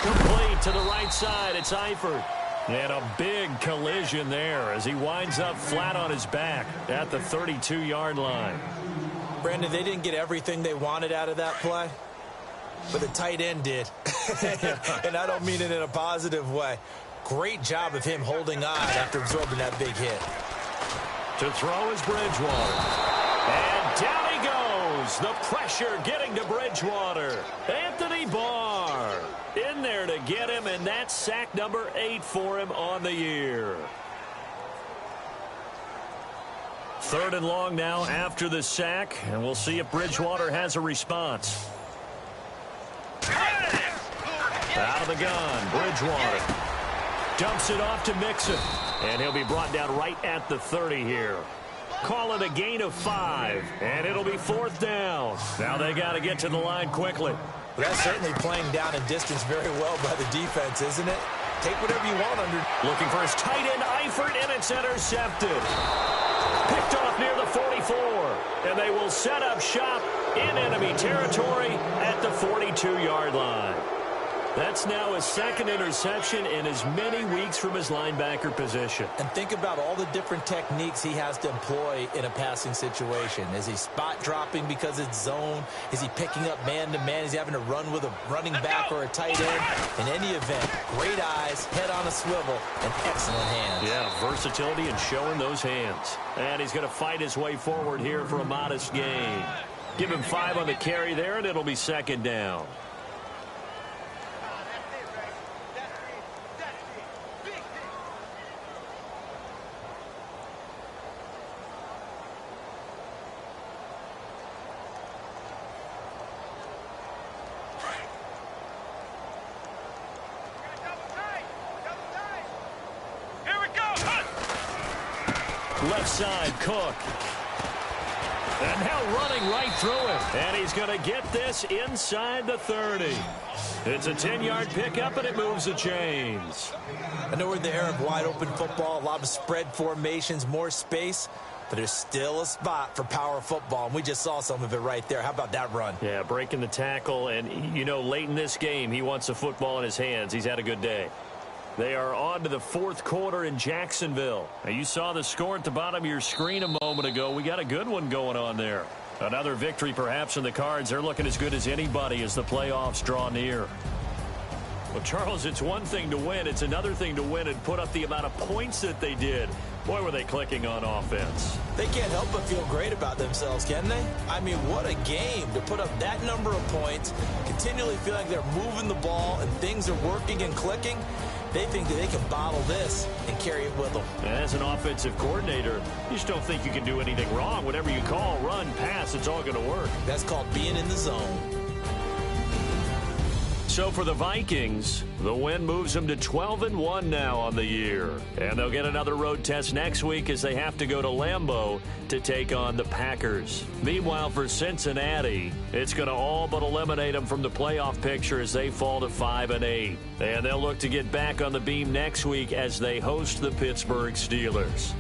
Complete to the right side. It's Eifert. And a big collision there as he winds up flat on his back at the 32-yard line. Brandon, they didn't get everything they wanted out of that play, but the tight end did. And I don't mean it in a positive way. Great job of him holding on after absorbing that big hit. To throw is Bridgewater. And down he goes. The pressure getting to Bridgewater. Anthony Barr in there to get him, and that's sack number 8 for him on the year. 3rd and long now after the sack, and we'll see if Bridgewater has a response. Out of the gun, Bridgewater dumps it off to Mixon, and he'll be brought down right at the 30 here. Call it a gain of 5, and it'll be 4th down. Now they got to get to the line quickly. Well, that's certainly playing down in distance very well by the defense, isn't it? Take whatever you want under. Looking for his tight end, Eifert, and it's intercepted. Picked off near the 44, and they will set up shop in enemy territory at the 42-yard line. That's now his 2nd interception in as many weeks from his linebacker position. And think about all the different techniques he has to employ in a passing situation. Is he spot dropping because it's zone? Is he picking up man-to-man? Is he having to run with a running back or a tight end? In any event, great eyes, head on a swivel, and excellent hands. Yeah, versatility and showing those hands. And he's going to fight his way forward here for a modest gain. Give him 5 on the carry there, and it'll be 2nd down. Left side, Cook. And now running right through him. And he's going to get this inside the 30. It's a 10-yard pickup, and it moves the chains. I know we're in the era of wide-open football, a lot of spread formations, more space. but there's still a spot for power football, and we just saw some of it right there. How about that run? Yeah, breaking the tackle, and, you know, late in this game, he wants the football in his hands. He's had a good day. They are on to the fourth quarter in Jacksonville. Now, you saw the score at the bottom of your screen a moment ago. We got a good one going on there. Another victory perhaps in the cards. They're looking as good as anybody as the playoffs draw near. Well, Charles, it's one thing to win. It's another thing to win and put up the amount of points that they did. Boy, were they clicking on offense. They can't help but feel great about themselves, can they? I mean, what a game to put up that number of points, continually feel like they're moving the ball and things are working and clicking. They think that they can bottle this and carry it with them. And as an offensive coordinator, you just don't think you can do anything wrong. Whatever you call, run, pass, it's all going to work. That's called being in the zone. So for the Vikings, the win moves them to 12-1 now on the year. And they'll get another road test next week as they have to go to Lambeau to take on the Packers. Meanwhile, for Cincinnati, it's going to all but eliminate them from the playoff picture as they fall to 5-8. And they'll look to get back on the beam next week as they host the Pittsburgh Steelers.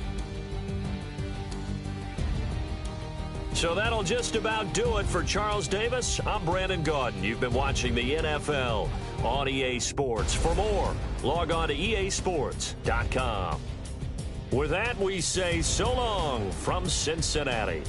So that'll just about do it for Charles Davis. I'm Brandon Gaudin. You've been watching the NFL on EA Sports. For more, log on to easports.com. With that, we say so long from Cincinnati.